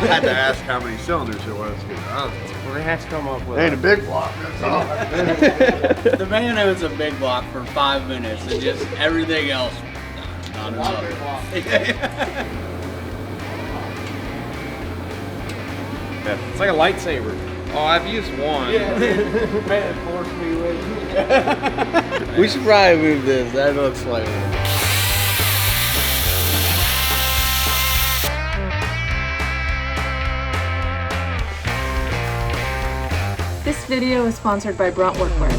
had to ask how many cylinders it was. Well, they had to come up with Ain't a big block, that's all. The man owns a big block for 5 minutes and just everything else, not enough. Yeah, it's like a lightsaber. Oh, I've used one. Yeah, man, force me with. We should probably move this. That looks like it. This video is sponsored by Brunt Workwear.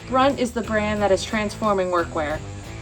Brunt is the brand that is transforming workwear.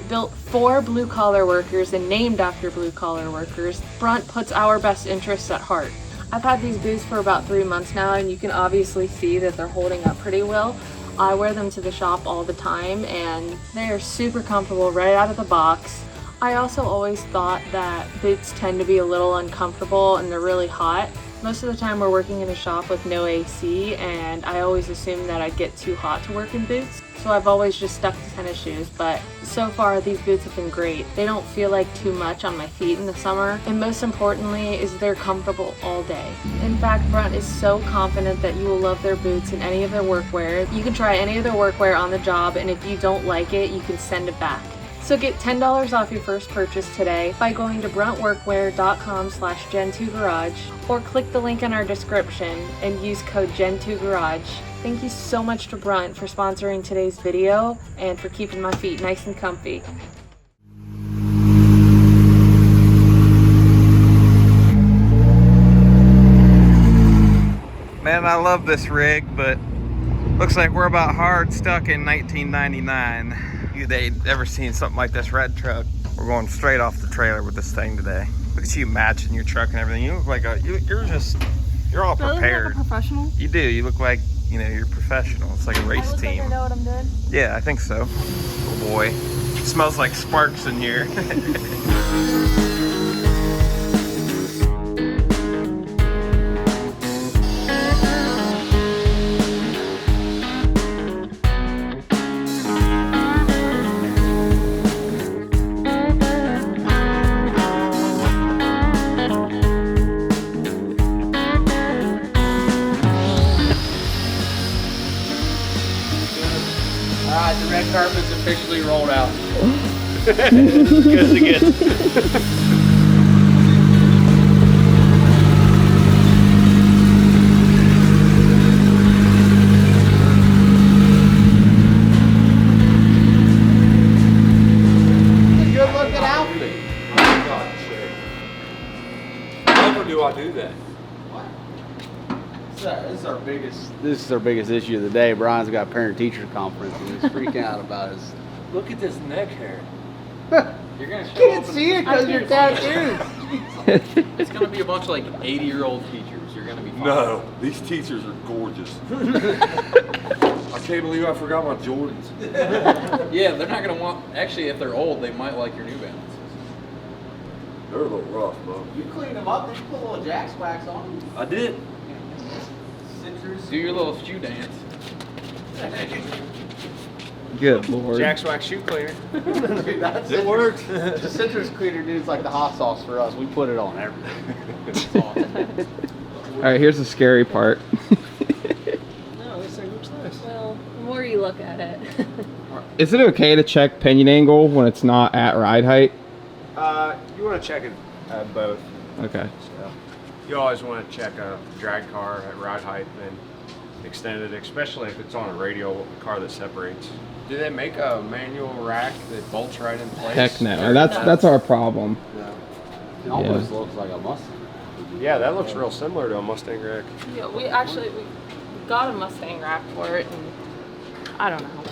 Built for blue-collar workers and named after blue-collar workers, Brunt puts our best interests at heart. I've had these boots for about 3 months now, and you can obviously see that they're holding up pretty well. I wear them to the shop all the time, and they are super comfortable right out of the box. I also always thought that boots tend to be a little uncomfortable and they're really hot. Most of the time we're working in a shop with no AC, and I always assumed that I'd get too hot to work in boots, so I've always just stuck to tennis shoes. But so far these boots have been great. They don't feel like too much on my feet in the summer, and most importantly is they're comfortable all day. In fact, Brunt is so confident that you will love their boots and any of their workwear. You can try any of their workwear on the job, and if you don't like it, you can send it back. So get $10 off your first purchase today by going to bruntworkwear.com/Gen2Garage or click the link in our description and use code Gen2Garage. Thank you so much to Brunt for sponsoring today's video and for keeping my feet nice and comfy. Man, I love this rig, but looks like we're about hard stuck in 1999. You ain't ever seen something like this red truck. We're going straight off the trailer with this thing today. Look at you matching your truck and everything. You look like you're all prepared. Like a professional? You do. You look like, you know, you're professional. It's like a race team. Like I know what I'm doing. Yeah, I think so. Oh boy, it smells like sparks in here. Alright, the red carpet's officially rolled out. Good to get. Good looking outfit. Never do I do that. This is our biggest issue of the day. Brian's got parent-teacher conference and he's freaking out about his. Look at this neck hair. You're gonna can't see it because you're tattoos. It's gonna be a bunch of like 80-year-old teachers. You're gonna be fine. No, these teachers are gorgeous. I can't believe I forgot my Jordans. Yeah, they're not gonna want. Actually, if they're old, they might like your New Balances. They're a little rough, bro. You clean them up, just put a little Jack's wax on them. I did. Do your little shoe dance. Good lord. Jack's Wax shoe cleaner. Dude, that's It works. The citrus cleaner, dude, is like the hot sauce for us. We put it on everything. It's awesome. All right, here's the scary part. No, this thing looks nice. Well, the more you look at it. Is it okay to check pinion angle when it's not at ride height? You want to check it at both. Okay. So you always want to check a drag car at ride height and extend it, especially if it's on a radial car that separates. Do they make a manual rack that bolts right in place? Heck no. That's our problem. It almost looks like a Mustang. Yeah, that looks real similar to a Mustang rack. Yeah, we got a Mustang rack for it, and I don't know.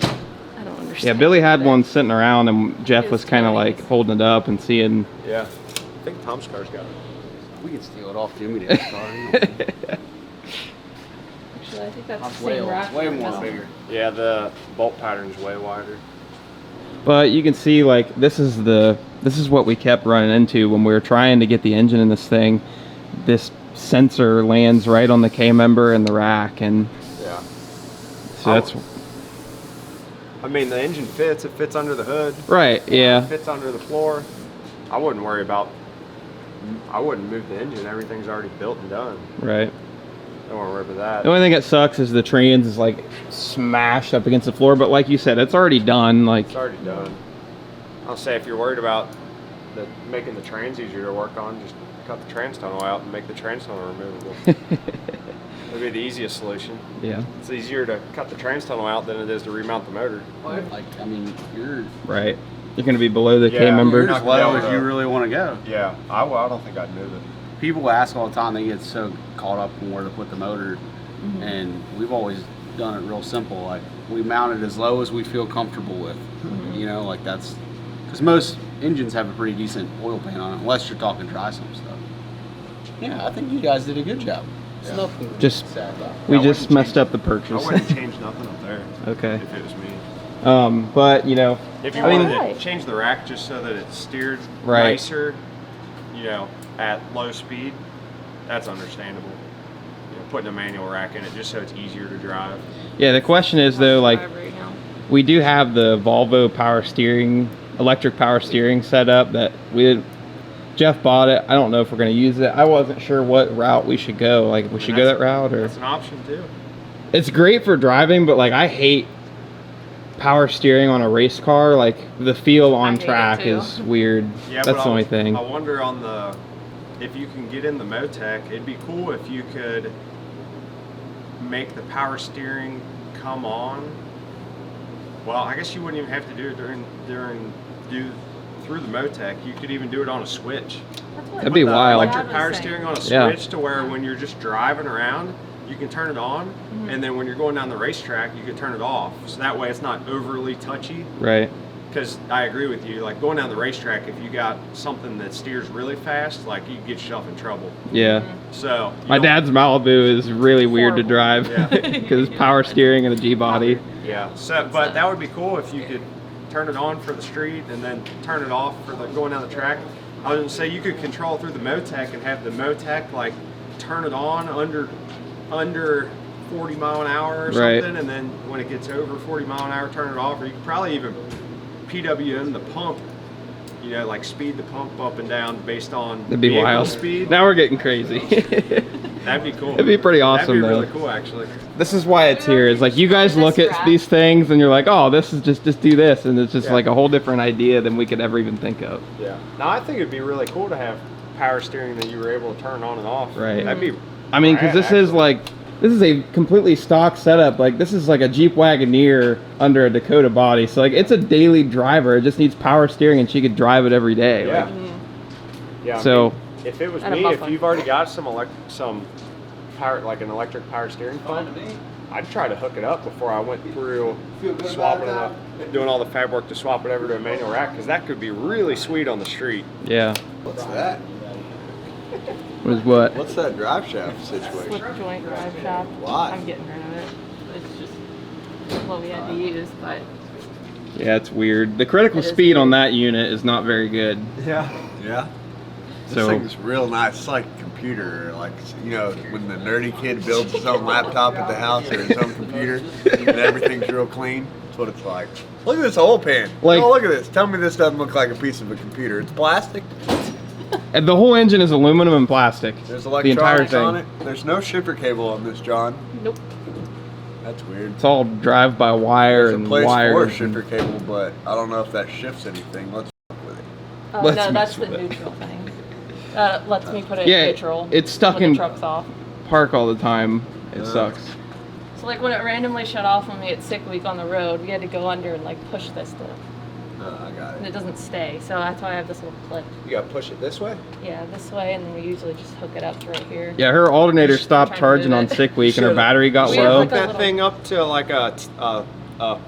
I don't understand. Yeah, Billy had one sitting around, and Jeff was kind of like holding it up and seeing. Yeah, I think Tom's car's got it. We can steal it off Jimmy Dale's car. Actually, I think that's the way, same rack. way more bigger. Yeah, the bolt pattern's way wider. But you can see, like, this is what we kept running into when we were trying to get the engine in this thing. This sensor lands right on the K-member and the rack, and Yeah. so that's. I mean, the engine fits. It fits under the hood. Right, yeah. It fits under the floor. I wouldn't worry about. I wouldn't move the engine. Everything's already built and done. Right. Don't worry about that. The only thing that sucks is the trans is like smashed up against the floor, but like you said, it's already done. Like It's already done. I'll say if you're worried about making the trans easier to work on, just cut the trans tunnel out and make the trans tunnel removable. That'd be the easiest solution. yeah. It's easier to cut the trans tunnel out than it is to remount the motor. Like, I mean, you're Right. You're gonna be below the K Yeah, member. as low as you really want to go. Yeah, I don't think I'd move it. People ask all the time, they get so caught up in where to put the motor, and we've always done it real simple. Like, we mount it as low as we feel comfortable with. You know, like that's because most engines have a pretty decent oil pan on it, unless you're talking dry sump stuff. Yeah, I think you guys did a good job. It's nothing Just- sad about it. We I just wouldn't messed change- up the I purchase. wouldn't change nothing up there Okay. if it was me. But you know, If you I mean- wanted to change the rack just so that it's steered Right. nicer, you know, at low speed, that's understandable. You know, putting a manual rack in it just so it's easier to drive. yeah. The question is though, like, Drive right now. we do have the Volvo power steering, electric power steering setup that Jeff bought it. I don't know if we're gonna use it. I wasn't sure what route we should go. Like, if we should go that route, or That's an option too. it's great for driving, but like I hate power steering on a race car. Like the feel I on hate it track too. is weird. Yeah, That's but the only thing. I wonder if you can get in the Motec, it'd be cool if you could make the power steering come on. Well, I guess you wouldn't even have to do it through the Motec. You could even do it on a switch. That's what That'd be Put the wild. Electric power steering on a switch Yeah. to where when you're just driving around, you can turn it on, and then when you're going down the racetrack, you can turn it off. So that way, it's not overly touchy. Right. Because I agree with you, like going down the racetrack, if you got something that steers really fast, like you get yourself in trouble. Yeah. So you My don't- dad's Malibu is really weird to drive Yeah. because power steering and the G body. Yeah. So, but that would be cool if you could turn it on for the street and then turn it off for the going down the track. I was gonna say you could control through the Motec and have the Motec like turn it on under 40 mile an hour or Right. something, and then when it gets over 40 mile an hour, turn it off. Or you could probably even PWM the pump, you know, like speed the pump up and down based on That'd be vehicle wild. speed. Now we're getting crazy. That'd be cool. It'd be pretty awesome, That'd be though. really cool, actually. This is why it's here. Is like you guys look at these things and you're like, oh, this is just do this, and it's just Yeah. like a whole different idea than we could ever even think of. Yeah. Now I think it'd be really cool to have power steering that you were able to turn on and off. Right. That'd be. I mean, because rad, this is actually. like this is a completely stock setup. Like this is like a Jeep Wagoneer under a Dakota body. So like it's a daily driver. It just needs power steering, and she could drive it every day. Yeah. Like, Yeah. I so- mean, if it was And a me, if muffler. you've already got some power, like an electric power steering pump, I'd try to hook it up before I went through swapping it up, doing all the fab work to swap it over to a manual rack, because that could be really sweet on the street. yeah. What's that? Was what? What's that drive shaft situation? Slip joint drive shaft. Why? I'm getting rid of it. It's just what we had to use, but Yeah, it's weird. The critical It is speed on weird. that unit is not very good. Yeah. Yeah. This So- thing's real nice. It's like a computer. Like, you know, when the nerdy kid builds his own laptop at the house or his own computer and everything's real clean. That's what it's like. Look at this oil pan. Like- Oh, look at this. Tell me this doesn't look like a piece of a computer. It's plastic. And the whole engine is aluminum and plastic. There's the entire electronics thing. on it. There's no shifter cable on this, John. nope. That's weird. It's all drive by wire There's a and place wires. for a and- shifter cable, but I don't know if that shifts anything. Let's fuck with it. Let's No, that's mess the with it. neutral thing. Lets me put it Yeah, in neutral. it's stuck when in- the truck's off. Park all the time. It sucks. So like when it randomly shut off when we had sick week on the road, we had to go under and like push this to, I got and it. it doesn't stay. So that's why I have this little clip. You gotta push it this way? Yeah, this way, and then we usually just hook it up to right here. Yeah, her alternator stopped Trying to charging move on it. sick week and her Should've- battery got We have low. like a Hook that little- thing up to like a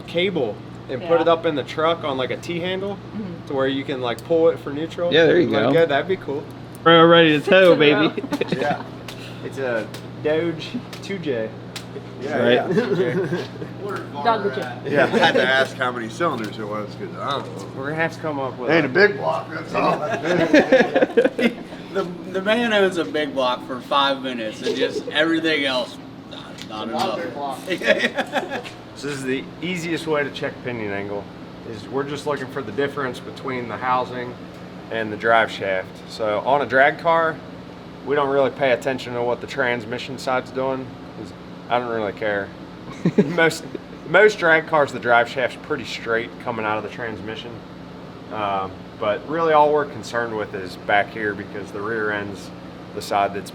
cable and put Yeah. it up in the truck on like a T-handle to where you can like pull it for neutral. Yeah, there you Let it go. That'd be cool. We're ready to tow, in a row. baby. Yeah. It's a Doge 2J. Yeah, Right. yeah. Dog the gym. Yeah, I had to ask how many cylinders it was because I don't know. We're gonna have to come up with. It ain't a big block, that's all. The man owns a big block for 5 minutes and just everything else, not enough. So this is the easiest way to check pinion angle. Is we're just looking for the difference between the housing and the drive shaft. So on a drag car, we don't really pay attention to what the transmission side's doing, 'cause I don't really care. most drag cars, the drive shaft's pretty straight coming out of the transmission. But really all we're concerned with is back here, because the rear end's the side that's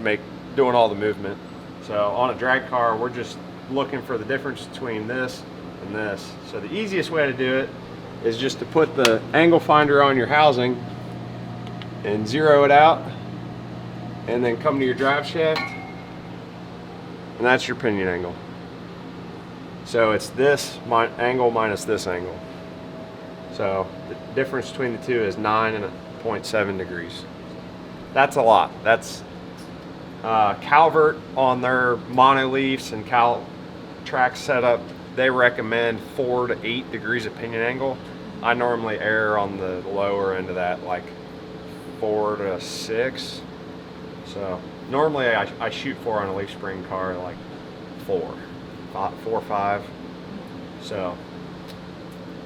doing all the movement. So on a drag car, we're just looking for the difference between this and this. So the easiest way to do it is just to put the angle finder on your housing and zero it out, and then come to your drive shaft, and that's your pinion angle. So it's this angle minus this angle. So the difference between the two is 9.7 degrees. That's a lot. That's Calvert on their monoleafs and Caltrack setup, they recommend 4 to 8 degrees of pinion angle. I normally err on the lower end of that, like 4 to 6. So normally I shoot for on a leaf spring car like 4 or 5. So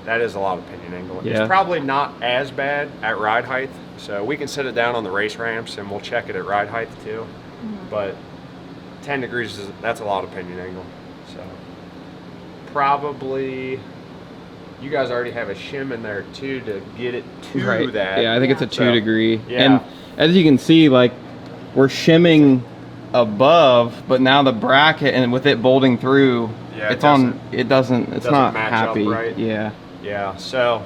that is a lot of pinion angle. Yeah. It's probably not as bad at ride height. So we can sit it down on the race ramps and we'll check it at ride height too. But 10 degrees, that's a lot of pinion angle. So probably, you guys already have a shim in there too to get it to that. Yeah, I think it's a 2 degree. Yeah. And as you can see, like, we're shimming above, but now the bracket, and with it bolting through, Yeah, it's doesn't not match up happy. right. Yeah. Yeah, so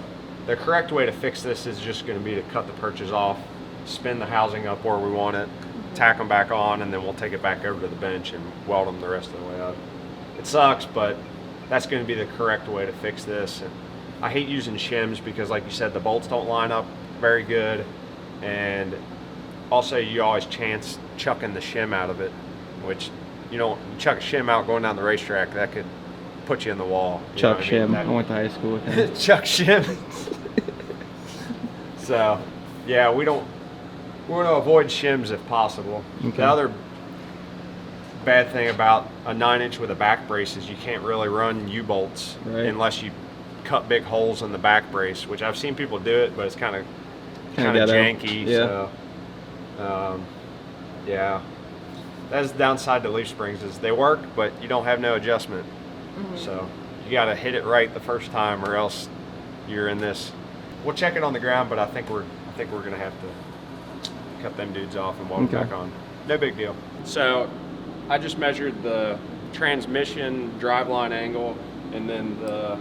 the correct way to fix this is just going to be to cut the perches off, spin the housing up where we want it, tack them back on, and then we'll take it back over to the bench and weld them the rest of the way up. It sucks, but that's going to be the correct way to fix this. And I hate using shims because, like you said, the bolts don't line up very good, and also you always chance chucking the shim out of it, which, you know, you chuck a shim out going down the racetrack, that could put you in the wall. Chuck Shim. I went to high school with him. Chuck Shim. So, yeah, we want to avoid shims if possible. Okay. The other bad thing about a 9-inch with a back brace is you can't really run U-bolts unless you cut big holes in the back brace, which I've seen people do it, but it's kind of janky. Yeah. So, yeah, that's the downside to leaf springs is they work, but you don't have no adjustment. So you got to hit it right the first time, or else you're in this. We'll check it on the ground, but I think we're gonna have to cut them dudes off and weld them back on. No big deal. So I just measured the transmission driveline angle and then the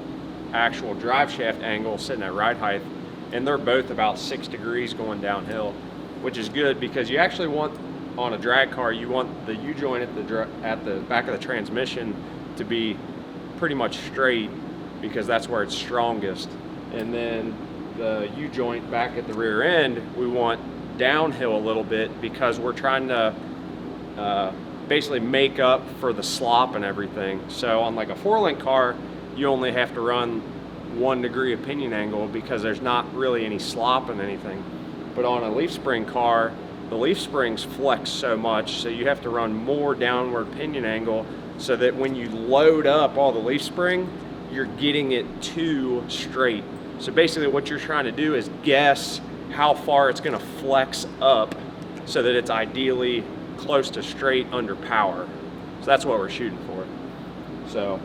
actual drive shaft angle sitting at ride height, and they're both about 6 degrees going downhill, which is good because you actually want, on a drag car, you want the U-joint at the back of the transmission to be pretty much straight, because that's where it's strongest. And then the U-joint back at the rear end, we want downhill a little bit, because we're trying to basically make up for the slop and everything. So on like a 4-link car, you only have to run 1 degree of pinion angle because there's not really any slop in anything. But on a leaf spring car, the leaf springs flex so much, so you have to run more downward pinion angle, so that when you load up all the leaf spring, you're getting it too straight. So basically what you're trying to do is guess how far it's going to flex up so that it's ideally close to straight under power. So that's what we're shooting for. So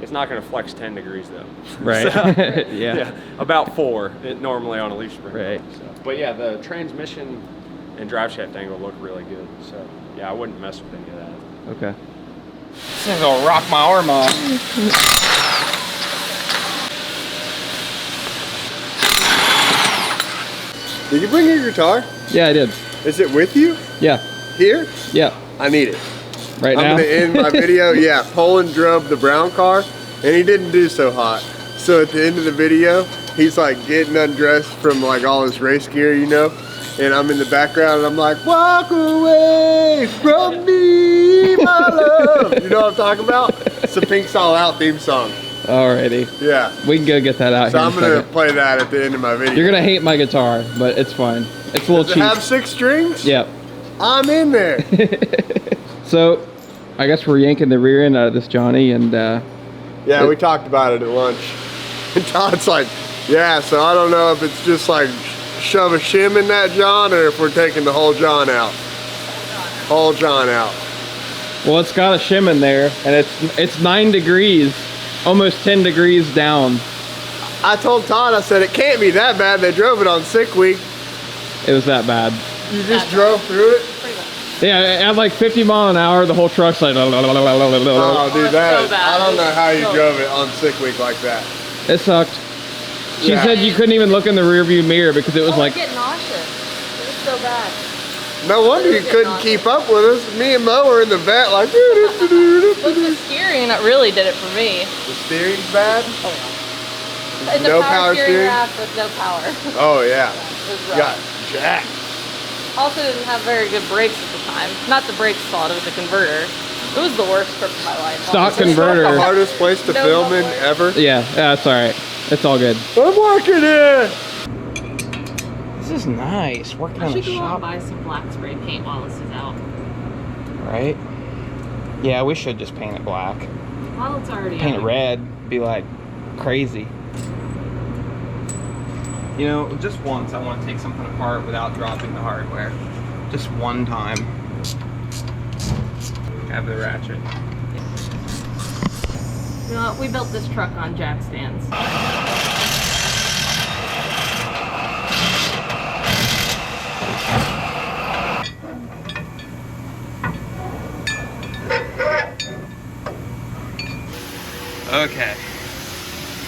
it's not going to flex 10 degrees though. Right. So, yeah. About 4 normally on a leaf spring. Right. So, but yeah, the transmission and drive shaft angle look really good. So yeah, I wouldn't mess with any of that. Okay. This thing's gonna rock my arm off. Did you bring your guitar? Yeah, I did. Is it with you? Yeah. Here? Yeah. I need it. Right now? I'm gonna end my video. Yeah, Poland drove the brown car, and he didn't do so hot. So at the end of the video, he's like getting undressed from like all his race gear, you know? And I'm in the background and I'm like, walk away from me, my love. You know what I'm talking about? It's the Pink All Out theme song. Alrighty. Yeah. We can go get that out So here I'm in a gonna second. play that at the end of my video. You're gonna hate my guitar, but it's fine. It's a little Does cheap. it have 6 strings? Yep. I'm in there. So, I guess we're yanking the rear end out of this Johnny, and Yeah, we talked about it at lunch. And Todd's like, yeah, so I don't know if it's just like shove a shim in that John or if we're taking the whole John out. Whole John out. Well, it's got a shim in there, and it's 9 degrees, almost 10 degrees down. I told Todd, I said, it can't be that bad. They drove it on sick week. It was that bad. You just drove through it? Yeah, at like 50 mile an hour, the whole truck's like. Oh, dude, that so is, bad. I don't know how you drove it on sick week like that. It sucked. She Yeah. said you couldn't even look in the rearview mirror because it was like. I get nauseous. It was so bad. No wonder you couldn't keep up with us. Me and Mo were in the vet like. What's the steering that really did it for me? The steering's bad? It's No a power power steering steering? rack with no power. Oh, yeah. It was rough. Got jacked. Also didn't have very good brakes at the time. Not the brakes fault, it was the converter. It was the worst trip of my life. Stock honestly. converter. The hardest place to No film in muffler. ever. Yeah, it's all right. It's all good. I'm working here. This is nice. Working I on a should go out and shop, buy some black spray paint while this is out. right? Yeah, we should just paint it black. While it's already Paint it out. red. Be like crazy. You know, just once I want to take something apart without dropping the hardware. Just one time. Have the ratchet. You know what? We built this truck on jack stands. Okay.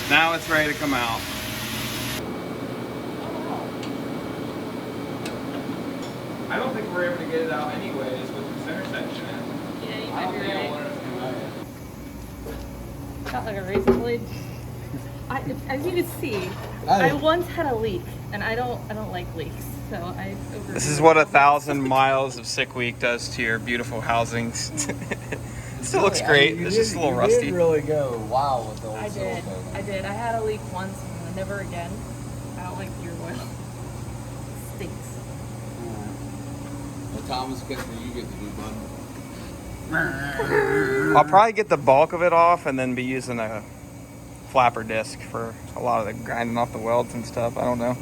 Now it's ready to come out. I don't think we're able to get it out anyways with the center section in. Yeah, you might be right. Got like a razor blade. As you can see, I once had a leak, and I don't like leaks, so I. This is what 1,000 miles of sick week does to your beautiful housings. Still looks great. It's just a little rusty. You did really go wow with the old I did. I did. I had a leak once, and never again. I don't like gear oil. Stinks. Well, Thomas, guess what you get to do, bud? I'll probably get the bulk of it off and then be using a flapper disc for a lot of the grinding off the welds and stuff. I don't know.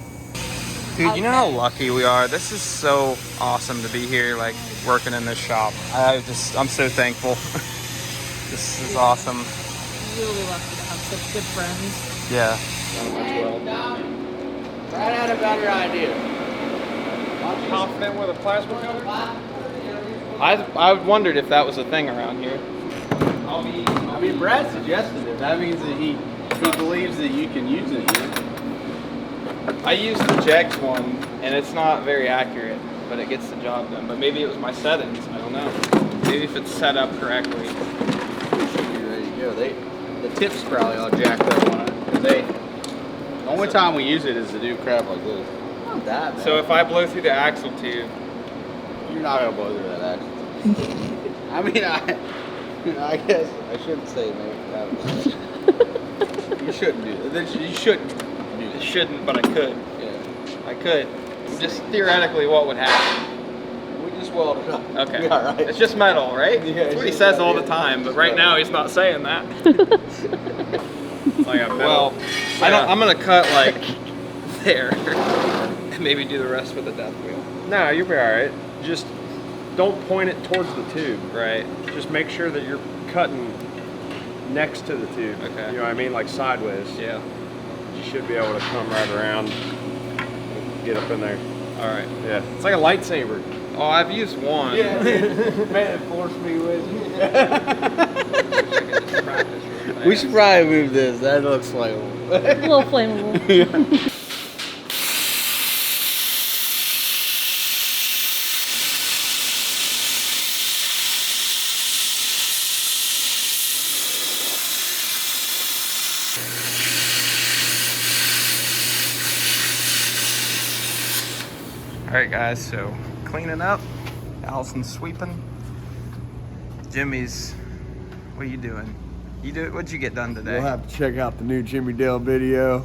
Dude, you know how lucky we are? This is so awesome to be here, like working in this shop. I'm so thankful. This is awesome. Really lucky to have such good friends. Yeah. Right out about your idea. Confident with a plasma cutter? I wondered if that was a thing around here. I mean, Brad suggested it. That means that he believes that you can use it. You know? I used the Jegs one, and it's not very accurate, but it gets the job done. But maybe it was my settings. I don't know. Maybe if it's set up correctly. You're ready to go. The tips probably all jacked up on it. The only time we use it is to do crap like this. Not that bad. So if I blow through the axle tube, You're not gonna blow through that axle. I mean, I guess I shouldn't say that. You shouldn't do that. You shouldn't do it that. shouldn't, but I could. Yeah. I could. Just theoretically, what would happen? We just weld it up. Okay. Yeah, right. It's just metal, right? Yeah, That's what he it's says just all metal, the yeah. time, but right now he's not saying that. It's like a metal. Well, I'm gonna cut like there, and maybe do the rest with a death wheel. No, you'll be all right. Just don't point it towards the tube. Right. Just make sure that you're cutting next to the tube. Okay. You know what I mean? Like sideways. Yeah. You should be able to come right around and get up in there. All right. Yeah. It's like a lightsaber. Oh, I've used one. Yeah, man, force me with you. We should probably move this. That looks like A little flammable. All right, guys. So cleaning up. Allison's sweeping. Jimmy's. What are you doing? What'd you get done today? You'll have to check out the new Jimmy Dale video.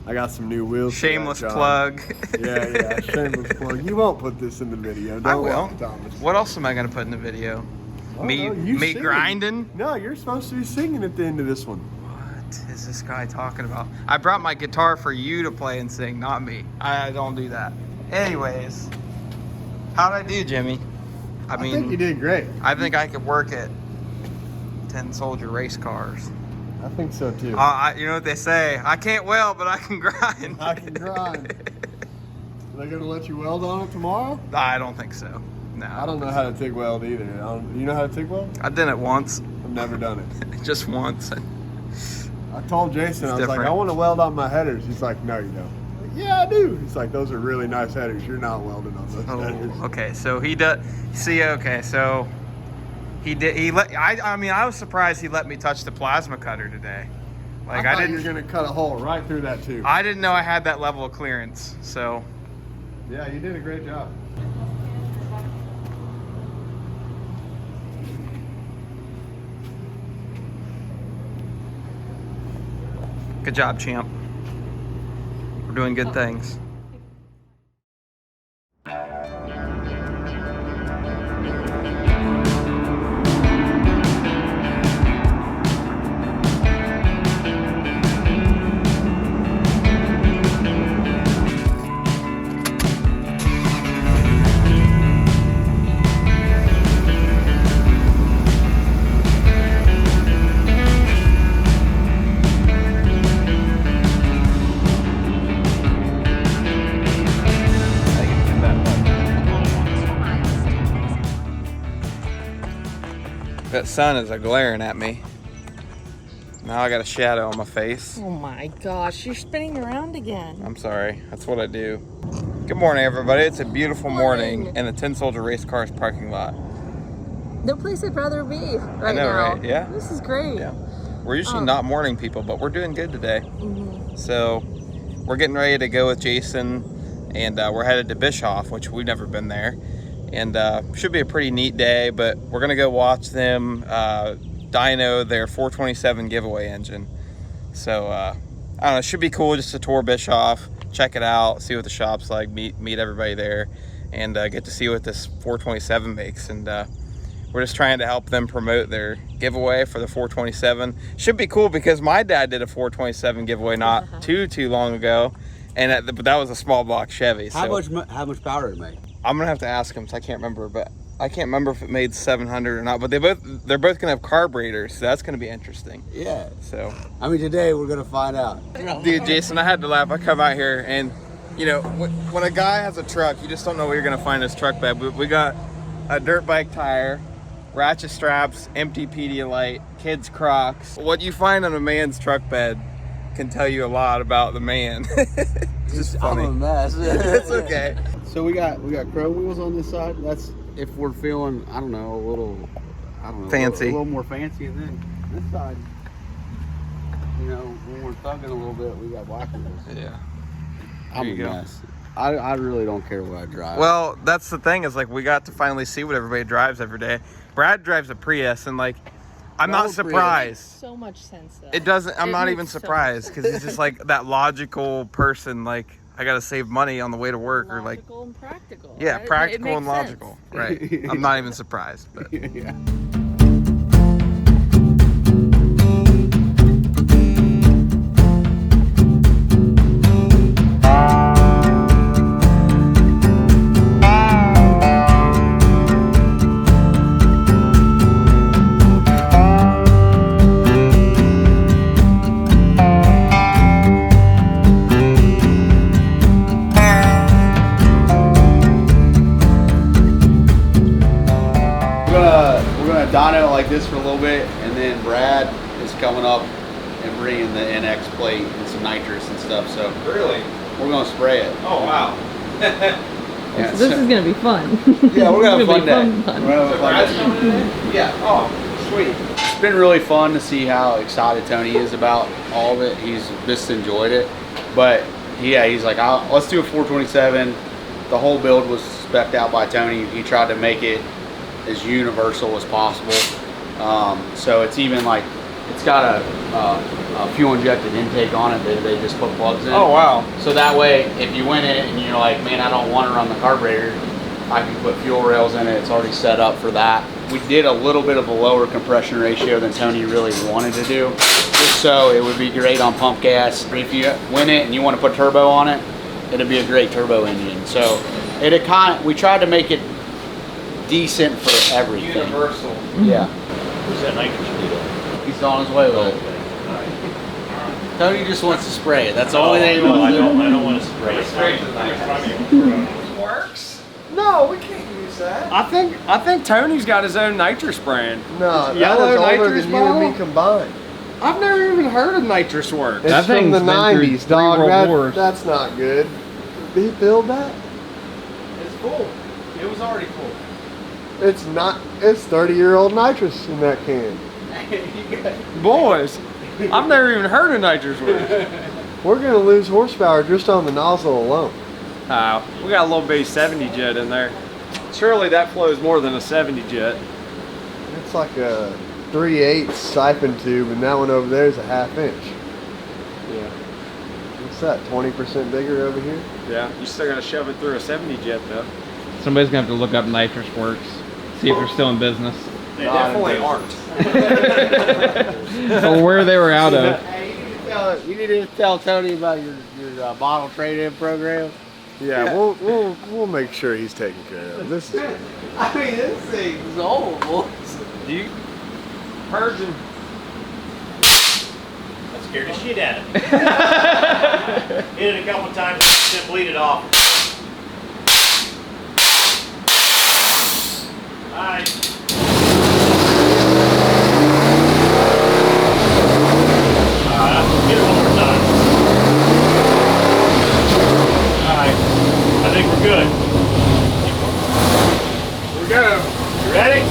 I got some new wheels. for that Shameless job. plug. Yeah, shameless plug. You won't put this in the video. Don't I will. lie, Thomas. What else am I gonna put in the video? Me no, you singing. grinding? No, you're supposed to be singing at the end of this one. What is this guy talking about? I brought my guitar for you to play and sing, not me. I don't do that. Anyways, how'd I do, Jimmy? I mean, think you did great. I think I could work at 10 Soldier race cars. I think so too. You know what they say? I can't weld, but I can grind. I can grind. Are they gonna let you weld on it tomorrow? I don't think so. No. I don't know how to TIG weld either. You know how to TIG weld? I did it once. I've never done it. Just once. I told Jason, I was like, different. I want to weld on my headers. He's like, no, you don't. I'm like, yeah, I do. He's like, those are really nice headers. You're not welding on those headers. Oh, okay. So he does. See, okay. So he did. He let. I mean, I was surprised he let me touch the plasma cutter today. Like I I thought didn't. you were gonna cut a hole right through that tube. I didn't know I had that level of clearance. So Yeah, you did a great job. good job, champ. We're doing good things. That sun is glaring at me. Now I got a shadow on my face. Oh my gosh, you're spinning around again. I'm sorry. That's what I do. Good morning, everybody. It's a beautiful morning in the 10 Soldier Race Cars parking lot. No place I'd rather be right know, now. right? Yeah. This is great. Yeah. We're usually not morning people, but we're doing good today. So we're getting ready to go with Jason, and we're headed to Bischoff, which we've never been there. And should be a pretty neat day, but we're gonna go watch them dyno their 427 giveaway engine. So I don't know, it should be cool just to tour Bischoff, check it out, see what the shop's like, meet everybody there, and get to see what this 427 makes. And we're just trying to help them promote their giveaway for the 427. Should be cool because my dad did a 427 giveaway not too long ago, and but that was a small block Chevy. How So much power did it make? I'm gonna have to ask him, so I can't remember, but I can't remember if it made 700 or not. But they're both gonna have carburetors, so that's gonna be interesting. Yeah. So, I mean, today we're gonna find out. dude, Jason, I had to laugh. I come out here, and you know, when a guy has a truck, you just don't know where you're gonna find his truck bed. We got a dirt bike tire, ratchet straps, empty Pedialyte, kids Crocs. What you find on a man's truck bed can tell you a lot about the man. It's just funny. I'm a mess. It's okay. So we got chrome wheels on this side. That's if we're feeling, I don't know, a little Fancy. a little more fancy. And then this side, you know, when we're thugging a little bit, we got black wheels. Yeah. I'm There a you go. mess. I really don't care what I drive. Well, that's the thing is like we got to finally see what everybody drives every day. Brad drives a Prius, and like I'm not Prius. surprised. So much sense though. It doesn't. I'm It not makes even so much surprised because he's just like that logical person. Like I gotta save money on the way to work, or like Logical and practical. yeah, It practical makes and sense. logical. Right. I'm not even surprised. But yeah. We're gonna dyno it like this for a little bit, and then Brad is coming up and bringing the NX plate and some nitrous and stuff. So really, we're gonna spray it. oh wow. Yeah, This is gonna be fun. yeah, we're gonna have a fun It's day. gonna be fun. We're gonna have a fun day. Yeah. Oh, sweet. It's been really fun to see how excited Tony is about all of it. He's just enjoyed it. But yeah, he's like, let's do a 427. The whole build was spec'd out by Tony. He tried to make it as universal as possible. So it's even like, it's got a fuel injected intake on it that they just put plugs in. Oh wow. So that way, if you win it and you're like, man, I don't want to run the carburetor, I can put fuel rails in it. It's already set up for that. we did a little bit of a lower compression ratio than Tony really wanted to do, just so it would be great on pump gas. If you win it and you want to put turbo on it, it'd be a great turbo engine. So we tried to make it decent for everything. Universal. Yeah. Where's that nitrous needle? He's on his way with it. Tony just wants to spray it. That's the only thing he No, wants to do. I don't want to spray it. Works? No, we can't use that. I think Tony's got his own nitrous brand. No, that Yellow was older nitrous than you and bottle? me combined. I've never even heard of nitrous works. It's That from the thing's been through 90s, three dog. World Wars. That's not good. Did he build that? It's full. It was already full. It's not. It's 30-year-old nitrous in that can. Boys, I've never even heard of nitrous works. We're gonna lose horsepower just on the nozzle alone. We got a little bitty 70 jet in there. Surely that flows more than a 70 jet. It's like a 3/8 siphon tube, and that one over there is a 1/2 inch. Yeah. What's that? 20% bigger over here? Yeah, you still gotta shove it through a 70 jet though. Somebody's gonna have to look up Nitrous Works, see if they're still in business, They definitely aren't. or where they were out of. Hey, you need to tell Tony about your model trade-in program. Yeah, we'll make sure he's taken care of. This is. I mean, this thing's old, boys. You purging. That scared the shit out of me. Hit it a couple times, then bleed it off. Alright. Get it one more time. Alright. I think we're good. Here we go. You ready?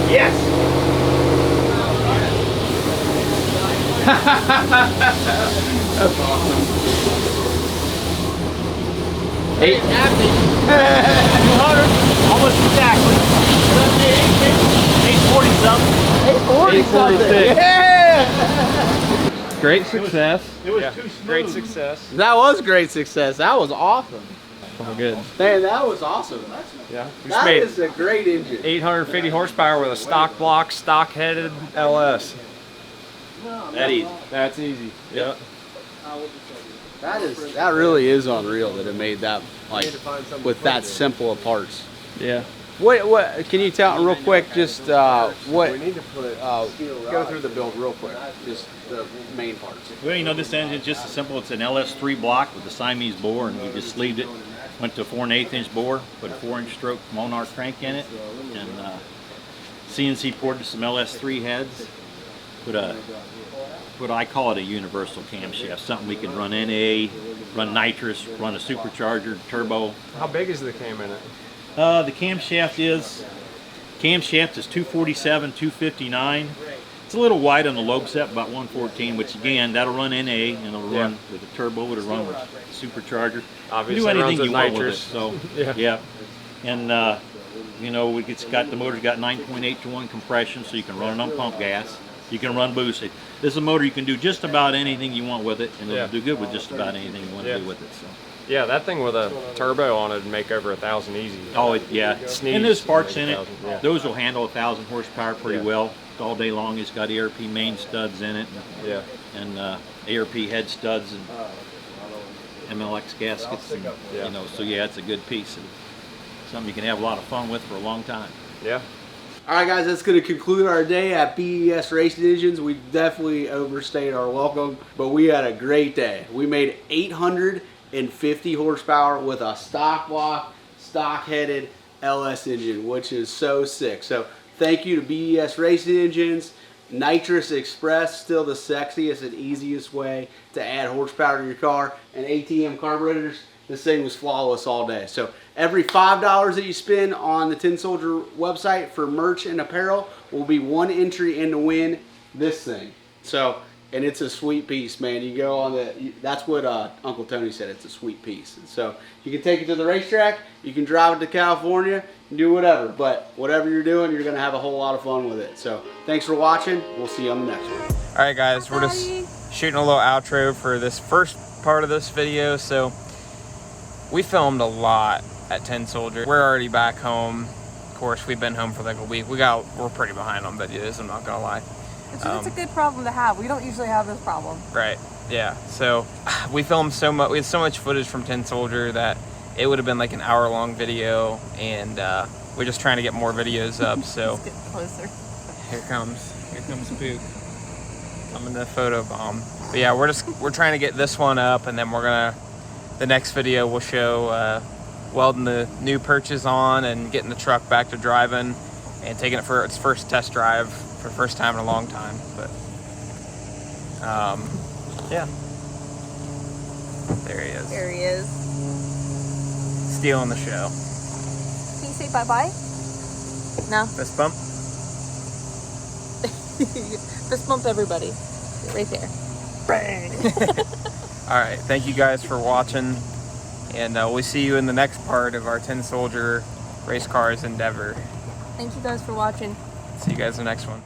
Yes. That's awesome. 200, almost exactly. 840 something. 846. Yeah! Great success. It was too smooth. Great success. That was great success. That was awesome. Oh, good. Man, that was awesome. Yeah. We just That made is a great engine. 850 horsepower with a stock block, stock headed LS. That easy. That's easy. Yeah. That really is unreal that it made that like with that simple of parts. Yeah. What can you tell real quick? Just what? We need to put. Go through the build real quick. Just the main parts. Well, you know, this engine's just as simple. It's an LS3 block with a Siamese bore, and we just sleeved it. Went to a 4 1/8 inch bore, put a 4-inch stroke Monarch crank in it, and CNC poured some LS3 heads. Put what I call it a universal camshaft, something we can run NA, run nitrous, run a supercharger, turbo. How big is the cam in it? The camshaft is 247, 259. It's a little wide on the lobe set, about 114, which again, that'll run NA, and it'll run with a turbo, it'll run with a supercharger. Obviously do anything runs with you want with it, nitrous. so, Yeah. yeah. And, you know, the motor's got 9.8 to 1 compression, so you can run it on pump gas. You can run boosted. This is a motor you can do just about anything you want with it, and it'll do good with just about anything you want to do with it. So. Yeah, that thing with a turbo on it would make over 1,000 easy. Oh, yeah. Sneeze And there's parts make in it. 1,000, yeah. Those will handle 1,000 horsepower pretty well all day long. It's got ARP main studs in it, Yeah. and ARP head studs and MLX gaskets, and, you know. So yeah, it's a good piece and something you can have a lot of fun with for a long time. Yeah. All right, guys, that's going to conclude our day at BES Racing Engines. We definitely overstayed our welcome, but we had a great day. We made 850 horsepower with a stock block, stock-headed LS engine, which is so sick. So thank you to BES Racing Engines. Nitrous Express, still the sexiest and easiest way to add horsepower to your car. And ATM carburetors, this thing was flawless all day. So every $5 that you spend on the Tin Soldier website for merch and apparel will be one entry in to win this thing. So and it's a sweet piece, man. You go on that's what Uncle Tony said, it's a sweet piece. And so you can take it to the racetrack, you can drive it to California, and do whatever. But whatever you're doing, you're gonna have a whole lot of fun with it. So thanks for watching. We'll see you on the next one. All right, guys, we're just shooting a little outro for this first part of this video. So we filmed a lot at Tin Soldier. We're already back home. Of course, we've been home for like a week. We're pretty behind on videos, I'm not gonna lie. It's a good problem to have. We don't usually have this problem. Right, yeah. So we filmed so much, we had so much footage from Tin Soldier that it would have been like an hour-long video, and we're just trying to get more videos up. So Let's get closer. here comes Pook coming to photo bomb. But yeah, we're trying to get this one up, and then the next video will show welding the new perches on and getting the truck back to driving and taking it for its first test drive for the first time in a long time. But yeah, there he is. There he is. Stealing the show. Can you say bye-bye? No? Fist bump. Fist bump everybody. Right there. Bang! All right, thank you guys for watching, and we'll see you in the next part of our Tin Soldier race cars endeavor. Thank you guys for watching. See you guys in the next one.